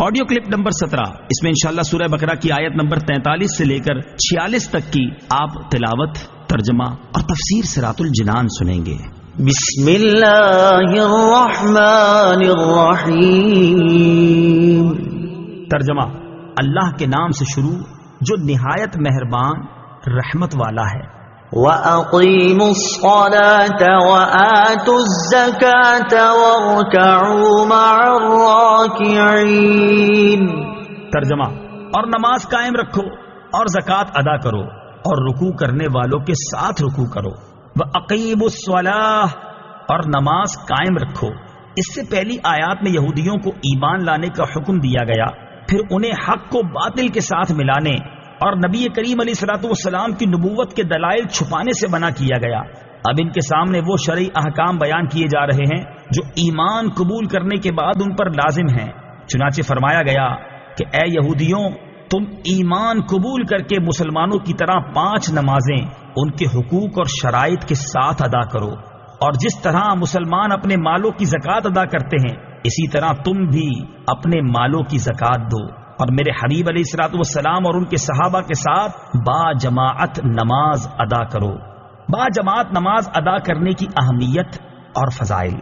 Audio clip number 17، اس میں انشاءاللہ سورہ بقرہ کی آیت نمبر 43 سے لے کر 46 تک کی آپ تلاوت، ترجمہ اور تفسیر صراط الجنان سنیں گے۔ بسم اللہ الرحمن الرحیم۔ ترجمہ: اللہ کے نام سے شروع جو نہایت مہربان رحمت والا ہے۔ وَأَقِيمُوا الصَّلَاةَ وَآتُوا الزَّكَاةَ وَارْكَعُوا مَعَ الرَّاكِعِينَ۔ ترجمہ: اور نماز قائم رکھو اور زکوٰۃ ادا کرو اور رکوع کرنے والوں کے ساتھ رکوع کرو۔ وَأَقِيمُوا الصَّلَاةَ، اور نماز قائم رکھو۔ اس سے پہلی آیات میں یہودیوں کو ایمان لانے کا حکم دیا گیا، پھر انہیں حق کو باطل کے ساتھ ملانے اور نبی کریم علیہ الصلوۃ والسلام کی نبوت کے دلائل چھپانے سے منع کیا گیا۔ اب ان کے سامنے وہ شرعی احکام بیان کیے جا رہے ہیں جو ایمان قبول کرنے کے بعد ان پر لازم ہیں۔ چنانچہ فرمایا گیا کہ اے یہودیوں، تم ایمان قبول کر کے مسلمانوں کی طرح 5 نمازیں ان کے حقوق اور شرائط کے ساتھ ادا کرو، اور جس طرح مسلمان اپنے مالوں کی زکوٰۃ ادا کرتے ہیں اسی طرح تم بھی اپنے مالوں کی زکوٰۃ دو، اور میرے حبیب علیہ الصلوۃ والسلام اور ان کے صحابہ کے ساتھ با جماعت نماز ادا کرو۔ با جماعت نماز ادا کرنے کی اہمیت اور فضائل۔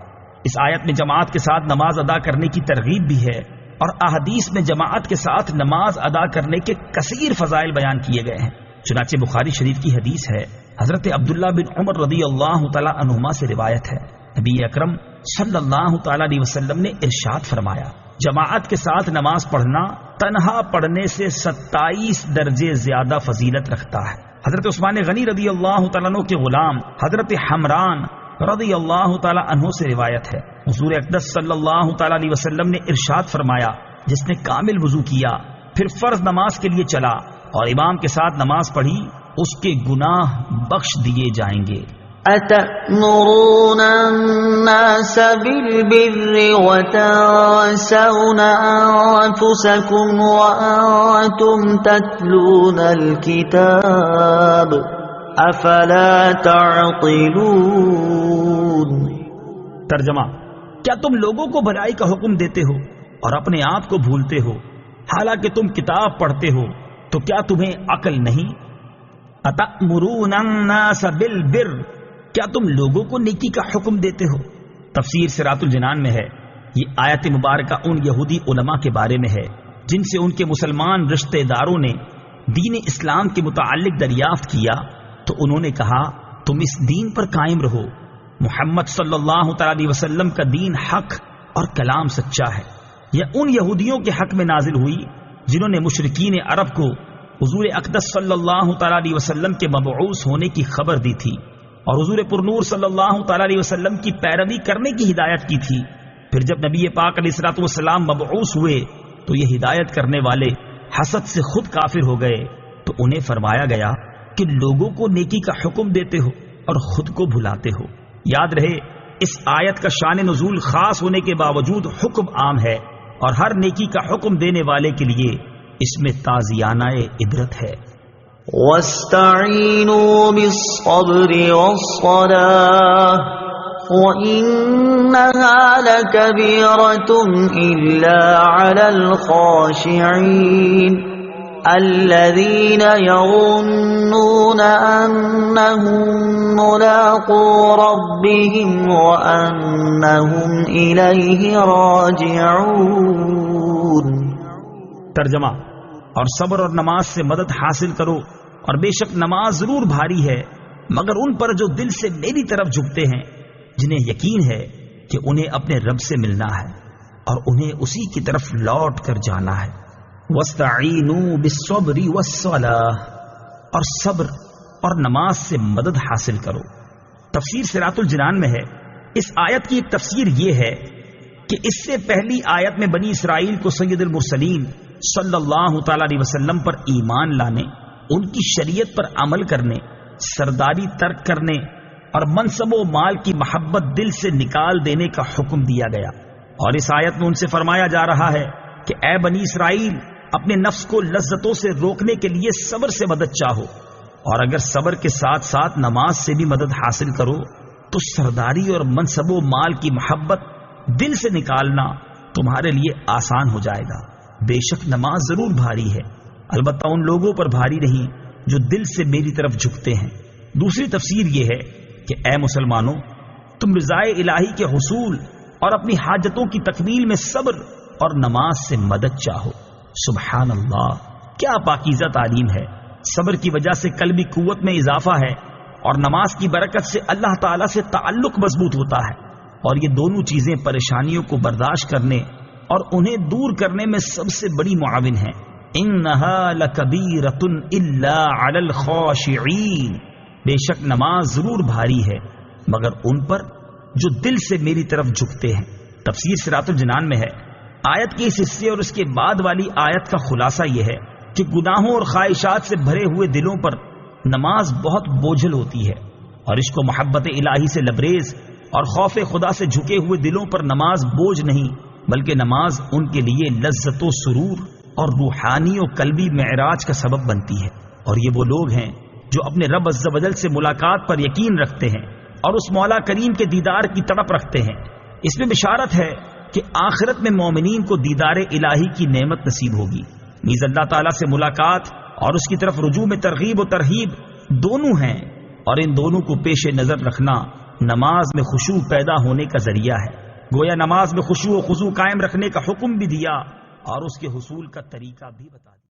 اس آیت میں جماعت کے ساتھ نماز ادا کرنے کی ترغیب بھی ہے، اور احادیث میں جماعت کے ساتھ نماز ادا کرنے کے کثیر فضائل بیان کیے گئے ہیں۔ چنانچہ بخاری شریف کی حدیث ہے، حضرت عبداللہ بن عمر رضی اللہ تعالی عنہما سے روایت ہے، نبی اکرم صلی اللہ تعالی علیہ وسلم نے ارشاد فرمایا، جماعت کے ساتھ نماز پڑھنا تنہا پڑھنے سے 27 درجے زیادہ فضیلت رکھتا ہے۔ حضرت عثمان غنی رضی اللہ تعالیٰ عنہ کے غلام حضرت حمران رضی اللہ تعالیٰ عنہ سے روایت ہے، حضور اقدس صلی اللہ تعالیٰ علیہ وسلم نے ارشاد فرمایا، جس نے کامل وضو کیا پھر فرض نماز کے لیے چلا اور امام کے ساتھ نماز پڑھی، اس کے گناہ بخش دیے جائیں گے۔ أَتَأْمُرُونَ النَّاسَ بِالْبِرِّ وَتَنسَوْنَ أَنفُسَكُمْ وَأَنتُمْ تَتْلُونَ الْكِتَابَ أَفَلَا تَعْقِلُونَ۔ ترجمہ: کیا تم لوگوں کو بھلائی کا حکم دیتے ہو اور اپنے آپ کو بھولتے ہو، حالانکہ تم کتاب پڑھتے ہو، تو کیا تمہیں عقل نہیں؟ أَتَأْمُرُونَ النَّاسَ بِالْبِرِّ، کیا تم لوگوں کو نیکی کا حکم دیتے ہو؟ تفسیر صراط الجنان میں ہے، یہ آیت مبارکہ ان یہودی علماء کے بارے میں ہے جن سے ان کے مسلمان رشتہ داروں نے دین اسلام کے متعلق دریافت کیا تو انہوں نے کہا، تم اس دین پر قائم رہو، محمد صلی اللہ تعالی علیہ وسلم کا دین حق اور کلام سچا ہے۔ یہ ان یہودیوں کے حق میں نازل ہوئی جنہوں نے مشرکین عرب کو حضور اقدس صلی اللہ تعالی علیہ وسلم کے مبعوث ہونے کی خبر دی تھی اور حضور پرنور صلی اللہ تعالی علیہ وسلم کی پیروی کرنے کی ہدایت کی تھی۔ پھر جب نبی پاک علیہ الصلوۃ والسلام مبعوث ہوئے تو یہ ہدایت کرنے والے حسد سے خود کافر ہو گئے، تو انہیں فرمایا گیا کہ لوگوں کو نیکی کا حکم دیتے ہو اور خود کو بھلاتے ہو۔ یاد رہے، اس آیت کا شان نزول خاص ہونے کے باوجود حکم عام ہے، اور ہر نیکی کا حکم دینے والے کے لیے اس میں تعزیانہ عبرت ہے۔ وَاسْتَعِينُوا بِالصَّبْرِ وَالصَّلَاةِ وَإِنَّهَا لَكَبِيرَةٌ إِلَّا عَلَى الْخَاشِعِينَ الَّذِينَ يَظُنُّونَ أَنَّهُم مُّلَاقُو رَبِّهِمْ وَأَنَّهُمْ إِلَيْهِ رَاجِعُونَ۔ ترجمہ: اور صبر اور نماز سے مدد حاصل کرو، اور بے شک نماز ضرور بھاری ہے مگر ان پر جو دل سے میری طرف جھکتے ہیں، جنہیں یقین ہے کہ انہیں اپنے رب سے ملنا ہے اور انہیں اسی کی طرف لوٹ کر جانا ہے۔ وَاسْتَعِينُوا بِالصَّبْرِ وَالصَّلَاةِ، اور صبر اور نماز سے مدد حاصل کرو۔ تفسیر صراط الجنان میں ہے، اس آیت کی ایک تفسیر یہ ہے کہ اس سے پہلی آیت میں بنی اسرائیل کو سید المرسلین صلی اللہ تعالی علیہ وسلم پر ایمان لانے، ان کی شریعت پر عمل کرنے، سرداری ترک کرنے اور منصب و مال کی محبت دل سے نکال دینے کا حکم دیا گیا، اور اس آیت میں ان سے فرمایا جا رہا ہے کہ اے بنی اسرائیل، اپنے نفس کو لذتوں سے روکنے کے لیے صبر سے مدد چاہو، اور اگر صبر کے ساتھ ساتھ نماز سے بھی مدد حاصل کرو تو سرداری اور منصب و مال کی محبت دل سے نکالنا تمہارے لیے آسان ہو جائے گا۔ بے شک نماز ضرور بھاری ہے، البتہ ان لوگوں پر بھاری نہیں جو دل سے میری طرف جھکتے ہیں۔ دوسری تفسیر یہ ہے کہ اے مسلمانوں، تم رضائے الہی کے حصول اور اپنی حاجتوں کی تکمیل میں صبر اور نماز سے مدد چاہو۔ سبحان اللہ، کیا پاکیزہ تعلیم ہے۔ صبر کی وجہ سے قلبی قوت میں اضافہ ہے اور نماز کی برکت سے اللہ تعالیٰ سے تعلق مضبوط ہوتا ہے، اور یہ دونوں چیزیں پریشانیوں کو برداشت کرنے اور انہیں دور کرنے میں سب سے بڑی معاون ہیں۔ انہا لکبیرۃ الا علی الخاشعین، بے شک نماز ضرور بھاری ہے مگر ان پر جو دل سے میری طرف جھکتے ہیں۔ تفسیر صراط الجنان میں ہے، آیت کے اس حصے اور اس کے بعد والی آیت کا خلاصہ یہ ہے کہ گناہوں اور خواہشات سے بھرے ہوئے دلوں پر نماز بہت بوجھل ہوتی ہے، اور عشق و محبت الہی سے لبریز اور خوف خدا سے جھکے ہوئے دلوں پر نماز بوجھ نہیں بلکہ نماز ان کے لیے لذت و سرور اور روحانی و قلبی معراج کا سبب بنتی ہے۔ اور یہ وہ لوگ ہیں جو اپنے رب عز و جل سے ملاقات پر یقین رکھتے ہیں اور اس مولا کریم کے دیدار کی تڑپ رکھتے ہیں۔ اس میں بشارت ہے کہ آخرت میں مومنین کو دیدار الہی کی نعمت نصیب ہوگی، نیز اللہ تعالیٰ سے ملاقات اور اس کی طرف رجوع میں ترغیب و ترہیب دونوں ہیں، اور ان دونوں کو پیش نظر رکھنا نماز میں خشوع پیدا ہونے کا ذریعہ ہے۔ گویا نماز میں خشوع و خضوع قائم رکھنے کا حکم بھی دیا اور اس کے حصول کا طریقہ بھی بتا دیا۔